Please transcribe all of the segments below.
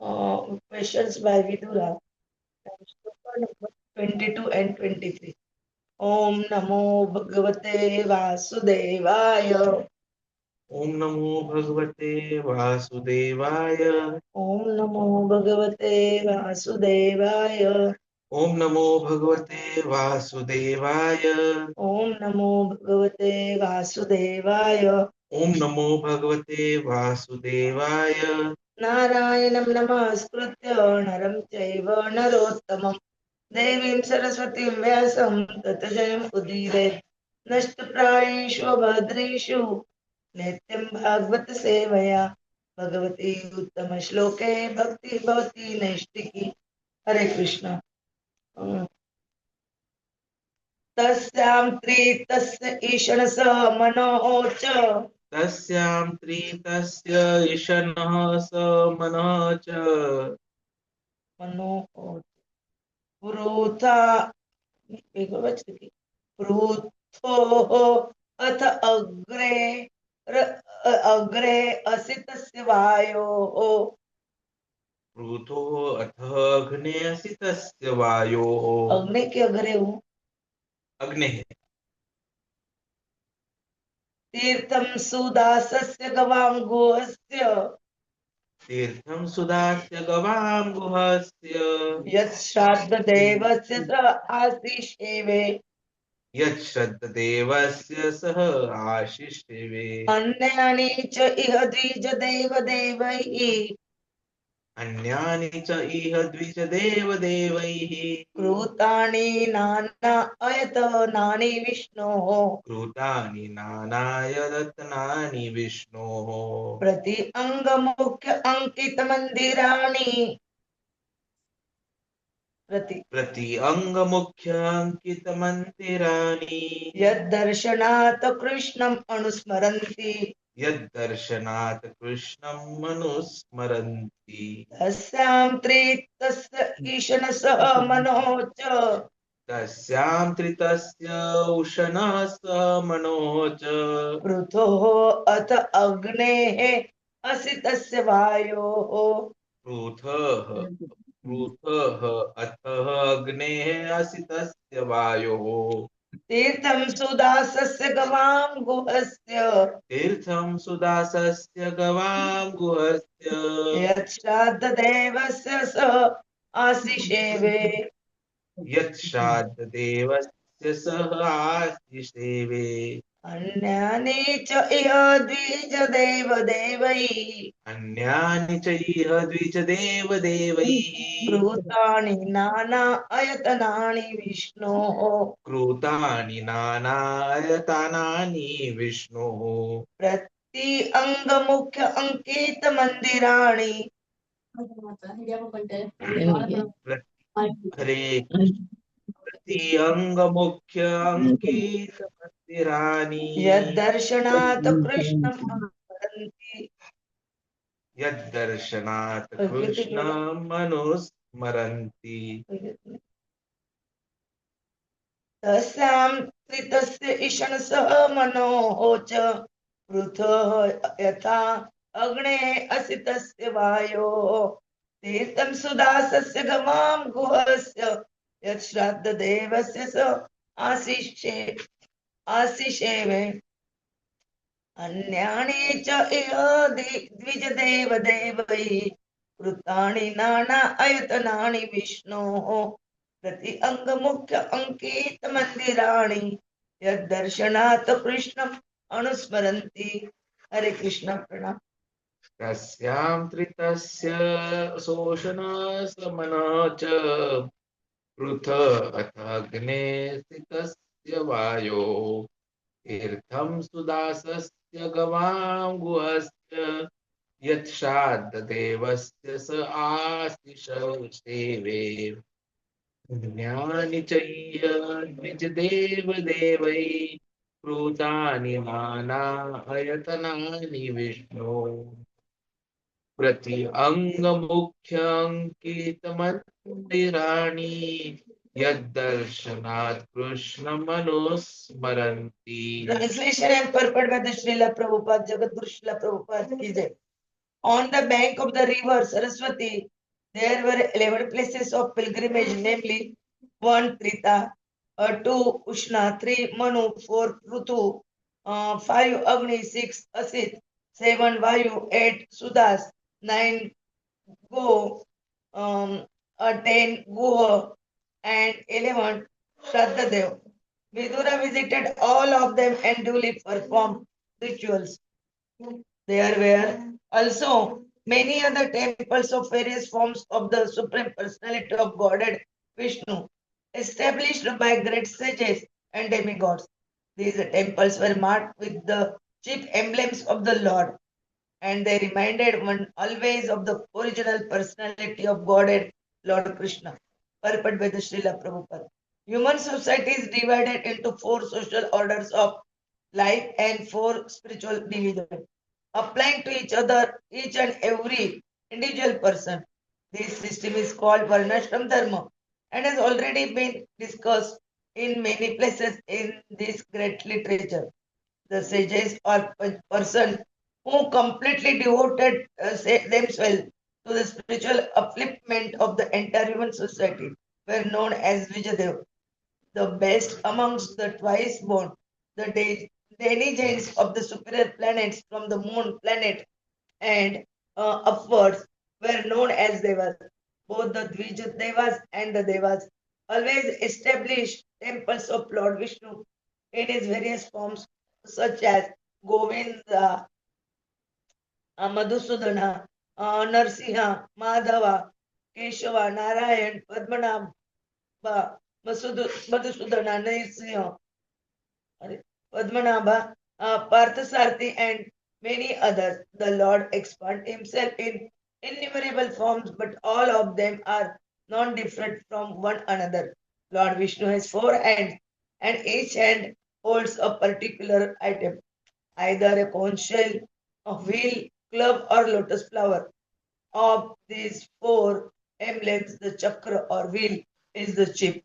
questions by Vidura. Number 22 and 23. Om Namo Bhagavate Vasudevaya. Om Namo Bhagavate Vasudevaya. Om Namo Bhagavate Vasudevaya. Om Namo Bhagavate Vasudevaya. Om Namo Bhagavate Vasudevaya. Om Namo Bhagavate Vasudevaya. Narayanam Namaskritya Naram Chaiva Narottamam Devim Sarasvatīm Vyasam Tatajayam Udire Nashtaprayeshu Bhadreshu Nityam Bhagavata Sevaya Bhagavati Uttama Shloke Bhakti Bhavati Naishtiki. Hare Krishna. Tasyam Tritasya Ishanasa Manocha. Tasyam Tritasya Ishanah Samanacha. Manocha. Pṛthu Pṛthu atha agre asitasya Vāyoh. Pṛthu atha Agni Asitasya Vāyoh. अग्नि के अग्रे हूँ. Agni है. तीर्थम सुदासस्य गवां गुहस्य. तीर्थम सुदास्य गवां गुहस्य. यत् श्राद्धदेवस्य स आशिषेवे. यत् श्रद्धदेवस्य सह आशिषेवे. अन्यानि च इह द्विज-देवैः. अन्यानि च इह द्विज-देवैः. कृतानि नाना अयतनानि विष्णोः. कृतानि नानायतनानि विष्णोः. प्रति अंगमुख्य अंकित मंदिराणि. प्रति अंगमुख्य अंकित मंदिराणि. यद्दर्शनात् कृष्णम् अनुस्मरन्ति. यद्दर्शनात् कृष्णम् अनुस्मरन्ति. तस्यां त्रितस्य ईशनसः मनोः च. तस्यां त्रितस्य उशनः स मनोः च. पृथोः अथ अग्नेः असितस्य वायोः. पृथः अथः अग्नेः असितस्य वायोः. तीर्थं सुदासस्य गवां गुहस्य. तीर्थं सुदासस्य गवां गुहस्य. यत् श्राद्धदेवस्य स आशिषेवे. यत् श्राद्धदेवस्य सह आशिषेवे. अन्यानि च इह द्विज-देवैः. अन्यानि च इह द्विज-देवैः. कृतानि नाना अयतनानि विष्णोः. कृतानि नानायतनानि विष्णोः. प्रति अंगमुख्य अंकित मंदिराणि. हरे प्रति अंगमुख्य अंकित मंदिराणि. यद्दर्शनात् कृष्णम् अनुस्मरन्ति. यद्दर्शनात् कृष्णम् अनुस्मरन्ति. तस्यां त्रितस्य ईशनसः मनोः च. पृथः यथा अग्नेः असितस्य वायोः. तीर्थं सुदासस्य गवां गुहस्य. यत् श्राद्धदेवस्य स आशिषेवे. अन्यानि च इह द्विज-देवैः. कृतानि नाना अयतनानि विष्णोः. प्रति अंगमुख्य अंकित मंदिराणि. यद्दर्शनात् कृष्णम् अनुस्मरन्ति. हरे कृष्ण. प्रणाम. तस्यां त्रितस्य शोषणः समनः च. पृथः अथ अग्नेः स्थितस्य वायोः. तीर्थं सुदासस्य गवां गुहस्य. यत् श्राद्धदेवस्य स आशिषेवे. अन्यानि च इह द्विज-देवैः. कृतानि नाना अयतनानि विष्णो. प्रति अंगमुख्य अंकित मंदिराणि. यद्दर्शनात् कृष्णम् अनुस्मरन्ति. Translation and purport by the Srila Prabhupada, Jagadguru Srila Prabhupada की जय. On the bank of the river Sarasvatī, there were 11 places of pilgrimage, namely 1. Trita, 2. Uśanā, 3. Manu, 4. Pṛthu, 5. Agni, 6. Asita, 7. Vāyu, 8. Sudāsa, 9. Guha, 10. Guha, and 11. Śrāddhadeva.Vidura visited all of them and duly performed rituals. There were also many other temples of various forms of the Supreme Personality of Godhead Viṣṇu, established by great sages and demigods. These temples were marked with the chief emblems of the Lord, and they reminded one always of the original personality of Godhead, Lord Krishna, purported by the Srila Prabhupada. Human society is divided into 4 social orders of life and 4 spiritual divisions, applying to each and every individual person. This system is called Varnashram Dharma and has already been discussed in many places in this great literature. The sages or person who completely devoted themselves to the spiritual upliftment of the entire human society were known as dvija-devas. The best amongst the twice born, the denizens of the superior planets from the moon planet and upwards were known as devas. Both the dvija-devas and the devas always established temples of Lord Viṣṇu in his various forms, such as Govinda, Madhusudana, Narsiha, Madhava, Keshava, Narayan, Padmanabha, Madhusudana, Narsiha, Padmanabha, Parthasarthi, and many others. The Lord expanded himself in innumerable forms, but all of them are non-different from one another. Lord Viṣṇu has 4 hands, and each hand holds a particular item, either a conch shell, a wheel, club, or lotus flower. Of these 4 emblems, the chakra or wheel is the chief.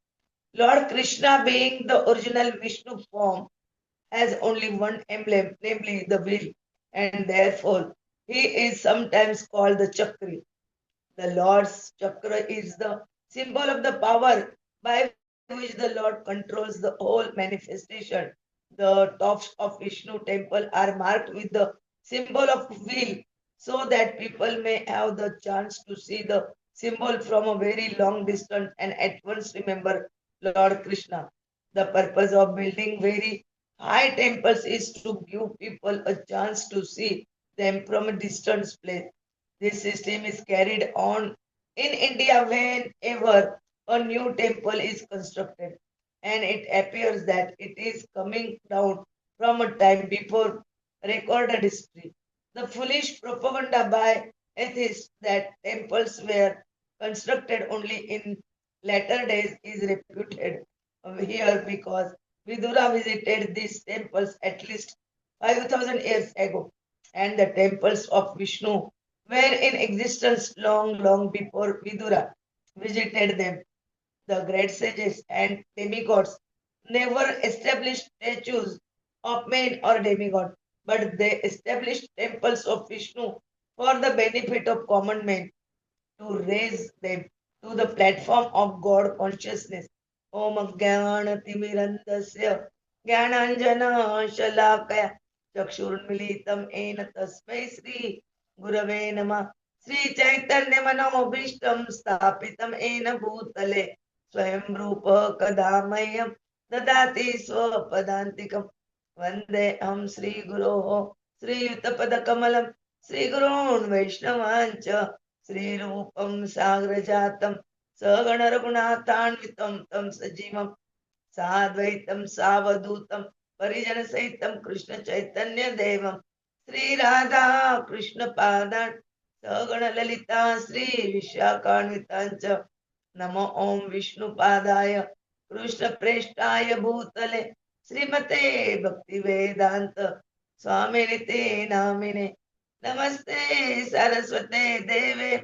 Lord Krishna, being the original Viṣṇu form, has only one emblem, namely the wheel, and therefore he is sometimes called the Chakri. The Lord's chakra is the symbol of the power by which the Lord controls the whole manifestation. The tops of Viṣṇu temple are marked with the symbol of wheel, so that people may have the chance to see the symbol from a very long distance and at once remember Lord Krishna. The purpose of building very high temples is to give people a chance to see them from a distant place. This system is carried on in India whenever a new temple is constructed, and it appears that it is coming down from a time before recorded history. The foolish propaganda by atheists that temples were constructed only in latter days is reputed here because Vidura visited these temples at least 5,000 years ago, and the temples of Viṣṇu were in existence long before Vidura visited them. The great sages and demigods never established statues of men or demigod, but they established temples of Viṣṇu for the benefit of common men, to raise them to the platform of God consciousness. Om Jnana-timirandasya Jnananjana Shalakaya Chakshurmilitam Ena Tasmai Sri Gurave Namah. Sri Chaitanya Manobhishtam Sthapitam Ena Bhutale Swayam Rupa Kadamayam Dadati Swapadantikam Vande Am Sri Guru Sri Yutapada Kamalam Sri Gurun Vaishnavancha Sri Rupam Sagrajatam Sagana Raghunathanvitam Tam Sajivam Sadvaitam Savadutam Parijana Saitam Krishna Chaitanya Devam Sri Radha Krishna Padan Sagana Lalita Sri Vishakhanvitancha Namo Om Viṣṇu Padaya Krishna Preshtaya Bhutale Srimate Bhakti Vedanta Swaminite Namine Namaste Sarasvate Deve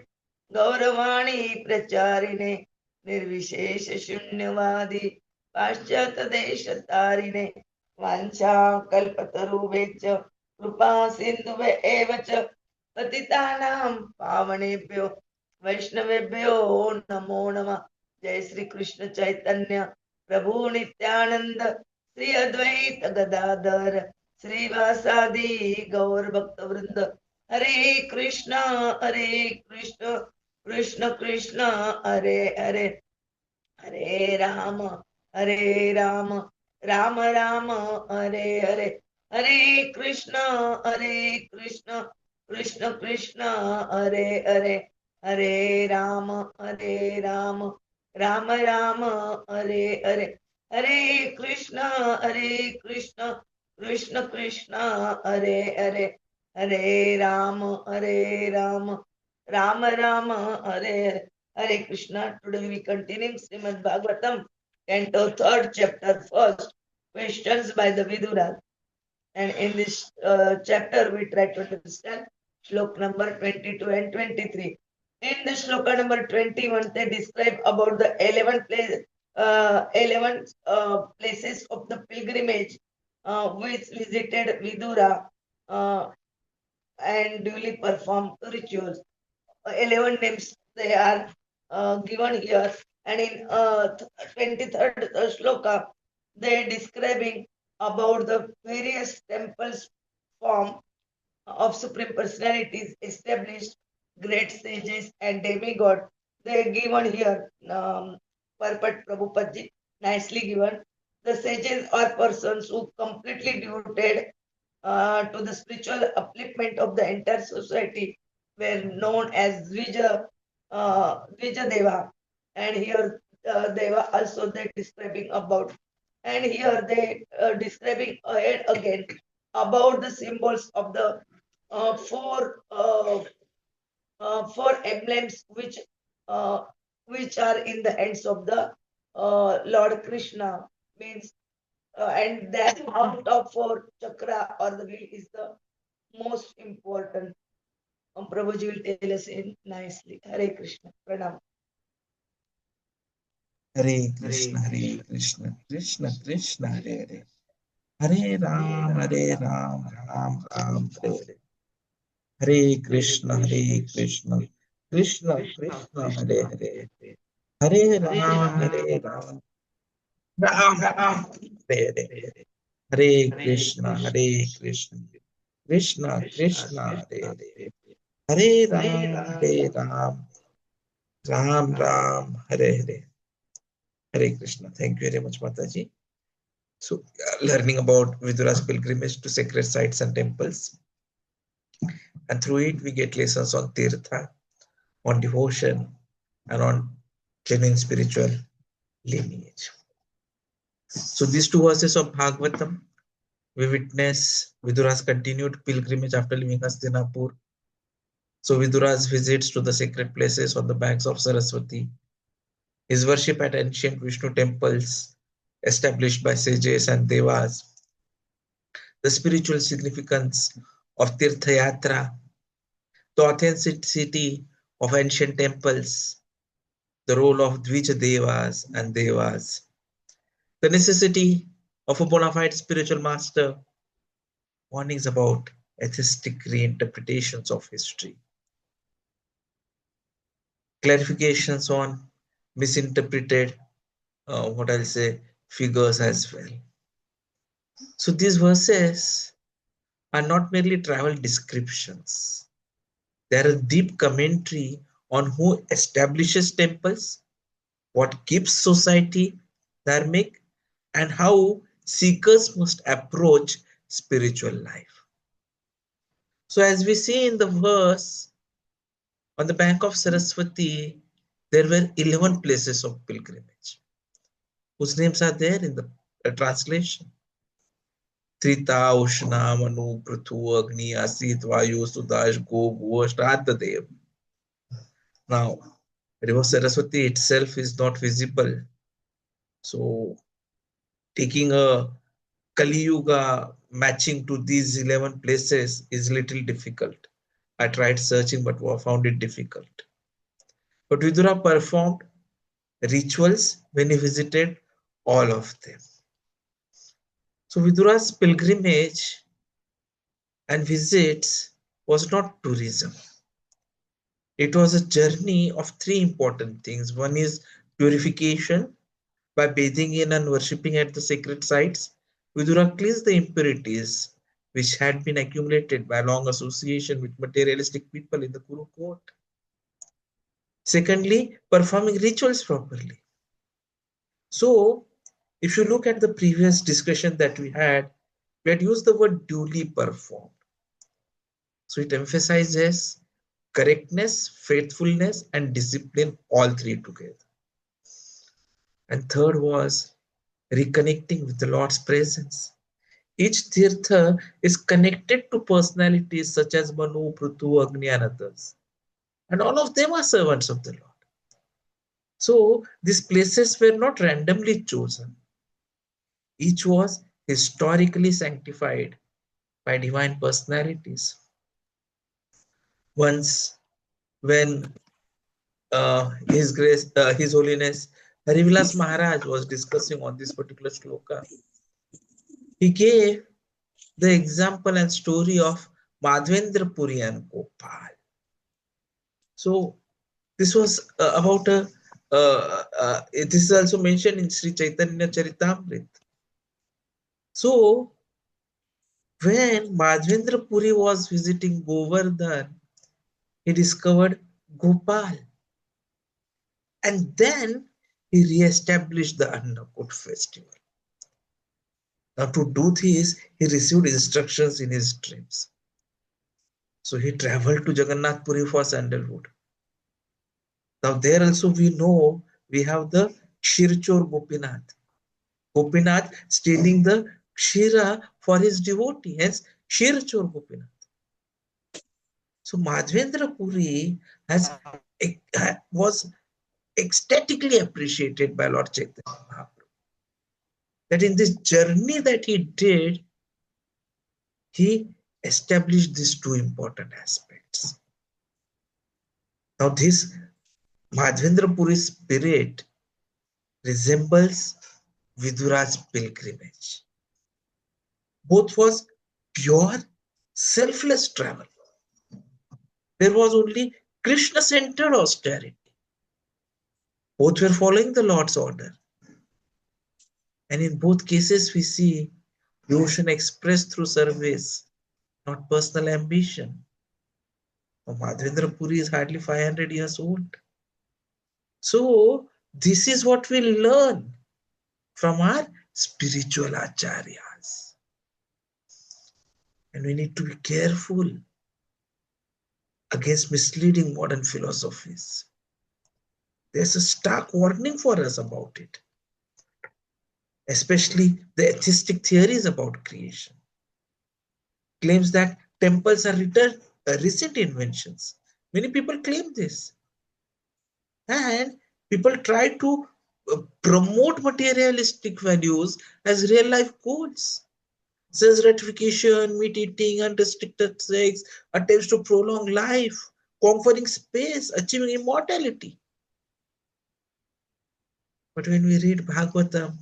Gauravani Pracharine Nirvishesha Shunyavadi Paschata Desha Tarine Vancha Kalpataruvecha Krupa Sindhuve Evacha पतितानां पावनेभ्यो वैष्णवेभ्यो नमो नमः। जय श्री कृष्ण चैतन्य प्रभु नित्यानंद श्री अद्वैत गदाधर श्रीवासादि गौर भक्त वृंद। हरे कृष्ण कृष्ण कृष्ण हरे हरे, हरे राम राम राम हरे हरे, हरे कृष्ण कृष्ण कृष्ण हरे हरे, हरे राम राम राम हरे हरे, हरे कृष्ण कृष्ण कृष्ण हरे हरे, हरे Ram Ram Ram Hare Hare, Hare Krishna. Today we continue Śrīmad Bhāgavatam, Canto 3rd, Chapter 1st, questions by the Vidura. And in this chapter, we try to understand Shlok number 22 and 23. In the Shloka number 21, they describe about the 11 places of the pilgrimage which visited Vidura and duly performed rituals. 11 names they are given here, and in 23rd shloka they are describing about the various temples form of supreme personalities established, great sages and demigod. They are given here, Parpat Prabhupada nicely given. The sages are persons who completely devoted to the spiritual upliftment of the entire society, were known as dvija-deva. And here Deva also they describing about. And here they describing ahead again about the symbols of the four emblems which are in the hands of the Lord Krishna, means and that out of four chakra or the wheel is the most important. Prabhuji will tell us in nicely. Hare Krishna. Pranam. Hare Krishna, Krishna Krishna, Hare Hare. Hare Ram, Ram Ram, Hare Hare. Hare Krishna, Krishna Krishna, Hare Hare. Hare Ram, Ram Ram, Hare Hare. Hare Krishna, Krishna Krishna, Hare Hare. Hare Ram, Ram Hare Hare. Hare Krishna. Thank you very much, Mataji. So, learning about Vidura's pilgrimage to sacred sites and temples. And through it, we get lessons on tīrtha, on devotion, and on genuine spiritual lineage. So, these two verses of Bhagavatam, we witness Vidura's continued pilgrimage after leaving Hastināpura. So, Vidura's visits to the sacred places on the banks of Sarasvatī, his worship at ancient Viṣṇu temples established by sages and devas, the spiritual significance of tīrtha-yātrā, the authenticity of ancient temples, the role of dvija-devas and devas, the necessity of a bona fide spiritual master, warnings about atheistic reinterpretations of history, clarifications on misinterpreted, figures as well. So these verses are not merely travel descriptions. They are a deep commentary on who establishes temples, what keeps society dhārmic, and how seekers must approach spiritual life. So as we see in the verse, on the bank of Sarasvatī, there were 11 places of pilgrimage, whose names are there in the translation. Trita, Uśanā, Manu, Pṛthu, Agni, Asita, Vāyu, Sudāsa, Guha, Śrāddhadeva. Now, river Sarasvatī itself is not visible. So, taking a Kali Yuga matching to these 11 places is little difficult. I tried searching but found it difficult. But Vidura performed rituals when he visited all of them. So Vidura's pilgrimage and visits was not tourism. It was a journey of three important things. One is purification. By bathing in and worshipping at the sacred sites, Vidura cleansed the impurities which had been accumulated by long association with materialistic people in the Kuru court. Secondly, performing rituals properly. So, if you look at the previous discussion that we had used the word duly performed. So it emphasizes correctness, faithfulness, and discipline, all three together. And third was reconnecting with the Lord's presence. Each tīrtha is connected to personalities such as Manu, Pṛthu, Agni, and others. And all of them are servants of the Lord. So these places were not randomly chosen. Each was historically sanctified by divine personalities. Once, when His Grace, His Holiness Harivilas Maharaj was discussing on this particular shloka, he gave the example and story of Mādhavendra, Purī and Gopāla. So this was about this is also mentioned in Sri Chaitanya Charitamrita. So when Mādhavendra Purī was visiting Govardhan, he discovered Gopāla. And then he re-established the Annakut festival. Now to do this, he received instructions in his dreams. So he traveled to Jagannath Puri for sandalwood. Now there also we know we have the Kṣīra-corā-Gopīnātha. Gopinath stealing the Kṣīra for his devotee, hence Kṣīra-corā-Gopīnātha. So Mādhavendra Puri was ecstatically appreciated by Lord Chaitanya Mahaprabhu. That in this journey that he did, he established these two important aspects. Now this Mādhavendra Puri spirit resembles Vidura's pilgrimage. Both was pure, selfless travel. There was only Krishna-centered austerity. Both were following the Lord's order. And in both cases, we see devotion expressed through service, not personal ambition. Now, Mādhavendra Puri is hardly 500 years old. So, this is what we learn from our spiritual acharyas. And we need to be careful against misleading modern philosophies. There's a stark warning for us about it, especially the atheistic theories about creation. Claims that temples are recent inventions. Many people claim this. And people try to promote materialistic values as real life goals. Sense gratification, meat eating, unrestricted sex, attempts to prolong life, conquering space, achieving immortality. But when we read Bhagavatam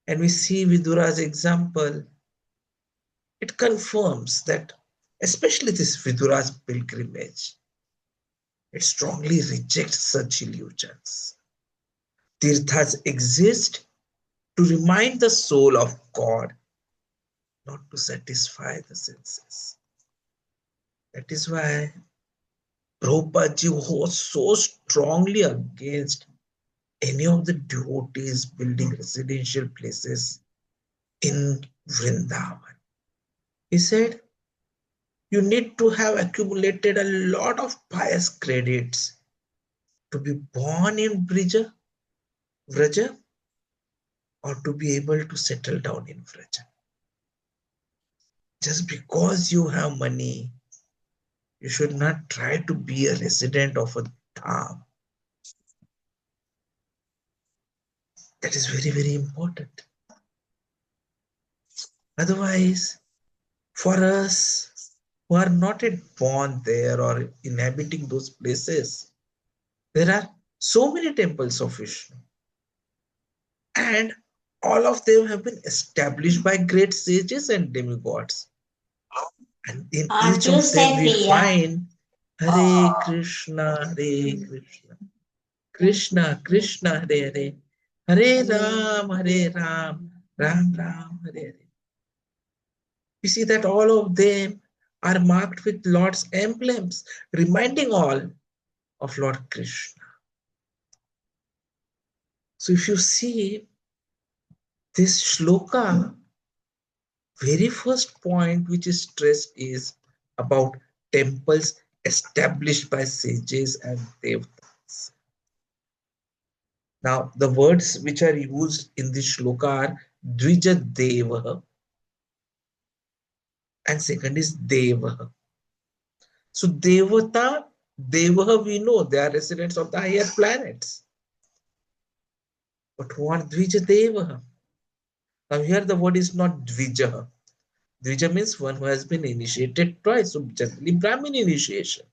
and we see Vidura's example, it confirms that, especially this Vidura's pilgrimage, it strongly rejects such illusions. Tirthas exist to remind the soul of God, not to satisfy the senses. That is why Prabhupada was so strongly against any of the devotees building residential places in Vrindavan. He said, you need to have accumulated a lot of pious credits to be born in Vraja or to be able to settle down in Vraja. Just because you have money, you should not try to be a resident of a dham. That is very, very important. Otherwise, for us who are not yet born there or inhabiting those places, there are so many temples of Viṣṇu. And all of them have been established by great sages and demigods. And in Aren't each you of them we Cynthia? find Hare Krishna, Krishna Krishna, Hare Hare, Hare Ram, Ram Ram, Hare Hare. We see that all of them are marked with Lord's emblems, reminding all of Lord Krishna. So if you see this shloka, very first point which is stressed is about temples established by sages and devatas. Now, the words which are used in this shloka are dvija-devas and second is deva. So, devata, deva, we know they are residents of the higher planets. But who are dvija-devas? Now, here the word is not dvija. Dvija means one who has been initiated twice, so generally Brahmin initiation.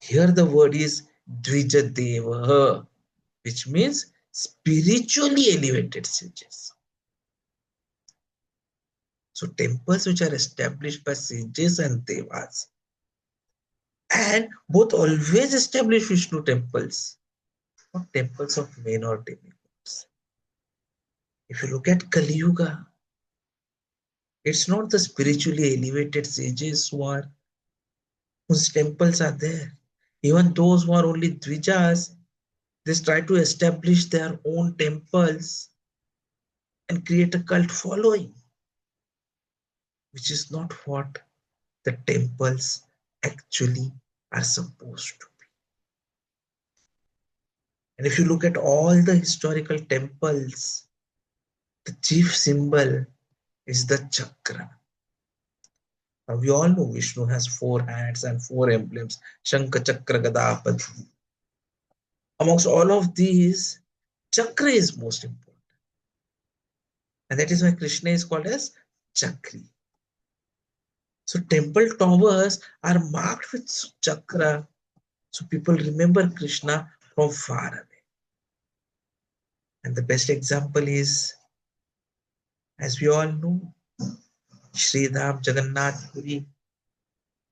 Here the word is dvija-devas, which means spiritually elevated sages. So temples which are established by sages and devas, and both always establish Viṣṇu temples, not temples of men or demigods. If you look at Kali Yuga, it's not the spiritually elevated sages whose temples are there. Even those who are only dvijas, they try to establish their own temples and create a cult following, which is not what the temples actually are supposed to be. And if you look at all the historical temples, the chief symbol is the chakra. Now we all know Viṣṇu has 4 hands and 4 emblems, Shankha, Chakra, Gada, Pṛthu. Amongst all of these, chakra is most important. And that is why Krishna is called as Chakri. So temple towers are marked with chakra, so people remember Krishna from far away. And the best example is, as we all know, Śrīdhām Jagannath Purī,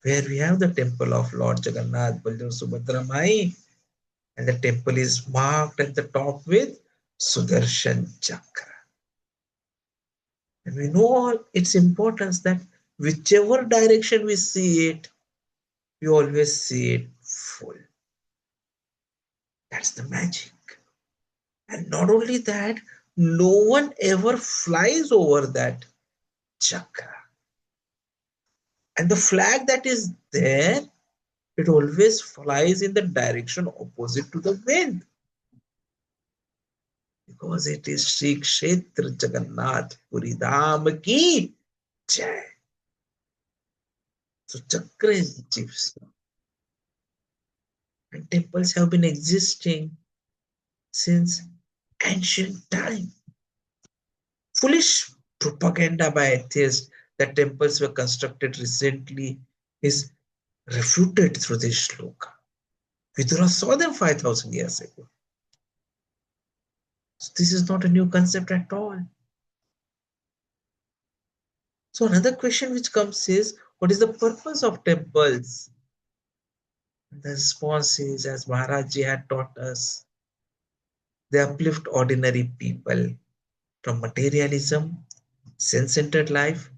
where we have the temple of Lord Jagannath, Baldev Subhadra Mai, and the temple is marked at the top with Sudarshan Chakra. And we know all its importance, that whichever direction we see it, we always see it full. That's the magic. And not only that, no one ever flies over that chakra. And the flag that is there, it always flies in the direction opposite to the wind. Because it is Shri Kshetra Jagannath Puri Dham Ki Jai. So chakra is the chief symbol. And temples have been existing since ancient time. Foolish propaganda by atheists that temples were constructed recently is refuted through this shloka. Vidura saw them 5,000 years ago. So this is not a new concept at all. So another question which comes is, what is the purpose of temples? And the response is, as Maharajji had taught us, they uplift ordinary people from materialism, sense-centered life,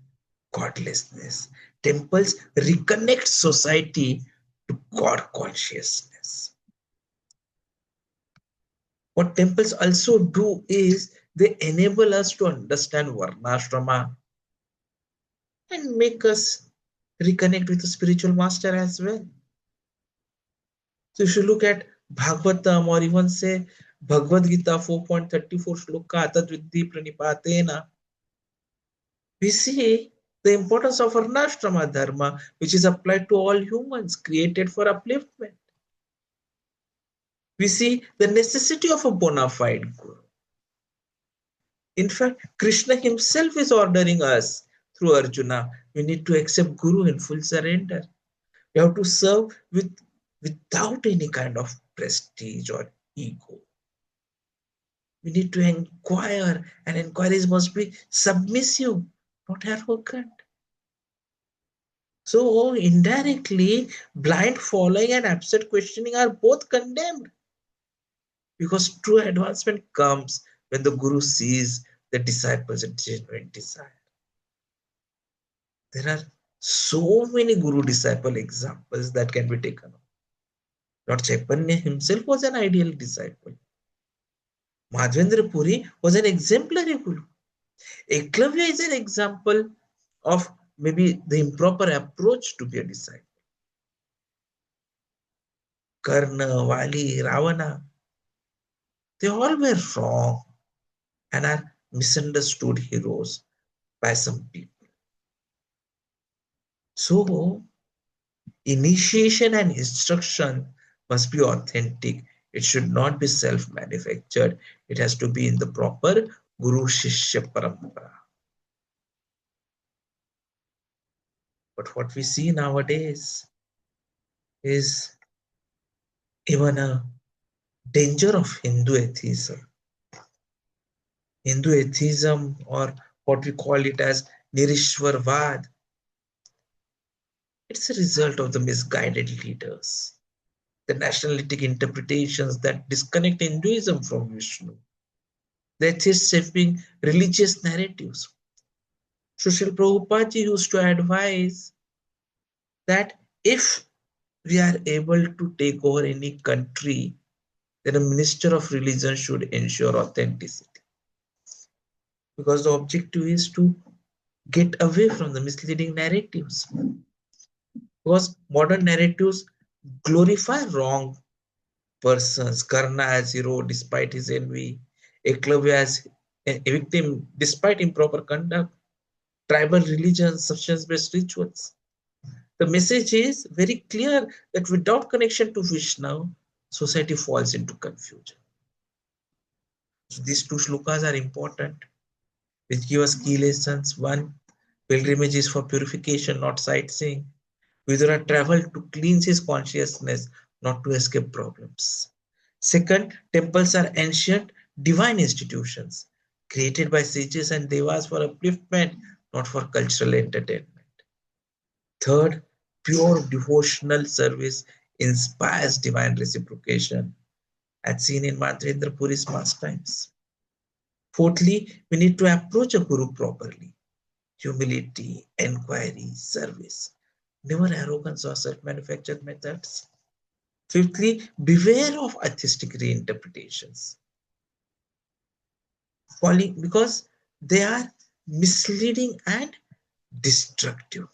godlessness. Temples reconnect society to God consciousness. What temples also do is they enable us to understand Varnashrama and make us reconnect with the spiritual master as well. So if you look at Bhagavatam, or even say Bhagavad Gita 4.34 shloka Atadviddhi Pranipatena, we see the importance of Varnashrama dharma, which is applied to all humans, created for upliftment. We see the necessity of a bona fide guru. In fact, Krishna himself is ordering us through Arjuna, we need to accept Guru in full surrender. We have to serve without any kind of prestige or ego. We need to inquire, and inquiries must be submissive, not arrogant. So indirectly, blind following and absurd questioning are both condemned, because true advancement comes when the Guru sees the disciples' genuine desire. There are so many Guru-disciple examples that can be taken. Lord Chaitanya himself was an ideal disciple. Mādhavendra Purī was an exemplary Guru. Ekalavya is an example of maybe the improper approach to be a disciple. Karna, Vali, Ravana, they all were wrong and are misunderstood heroes by some people. So, initiation and instruction must be authentic. It should not be self-manufactured. It has to be in the proper Guru Shishya Parampara. But what we see nowadays is even a danger of Hindu atheism. Hindu atheism, or what we call it as Nirishwarvad, it's a result of the misguided leaders, the nationalistic interpretations that disconnect Hinduism from Viṣṇu, the atheists shaping religious narratives. Srila Prabhupada used to advise that if we are able to take over any country, then a minister of religion should ensure authenticity. Because the objective is to get away from the misleading narratives. Because modern narratives glorify wrong persons. Karna as hero despite his envy, Ekalavya as a victim despite improper conduct, tribal religions, substance-based rituals. The message is very clear that without connection to Viṣṇu, society falls into confusion. So these two shlokas are important, which give us key lessons. One, pilgrimage is for purification, not sightseeing. Vidura traveled to cleanse his consciousness, not to escape problems. Second, temples are ancient, divine institutions, created by sages and devas for upliftment, not for cultural entertainment. Third, pure devotional service inspires divine reciprocation, as seen in Mādhavendra Puri's pastimes. Fourthly, we need to approach a Guru properly. Humility, inquiry, service. Never arrogance or self-manufactured methods. Fifthly, beware of atheistic reinterpretations. Because they are misleading and destructive.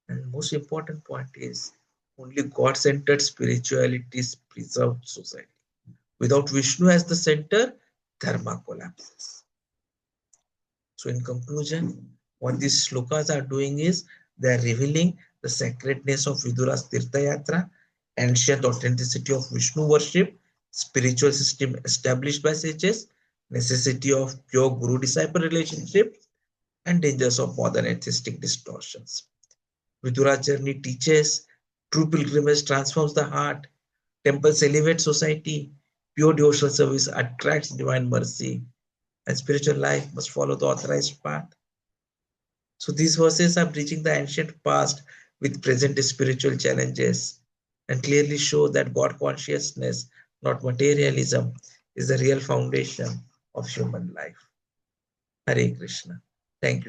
And most important point is, only God-centered spirituality preserves society. Without Viṣṇu as the center, dharma collapses. So in conclusion, what these shlokas are doing is, they are revealing the sacredness of Vidura's tīrtha-yātrā, ancient authenticity of Viṣṇu worship, spiritual system established by sages, necessity of pure guru-disciple relationship, and dangers of modern atheistic distortions. Vidura's journey teaches true pilgrimage transforms the heart, temples elevate society, pure devotional service attracts divine mercy, and spiritual life must follow the authorized path. So these verses are bridging the ancient past with present spiritual challenges and clearly show that God consciousness, not materialism, is the real foundation of human life. Hare Krishna. Thank you.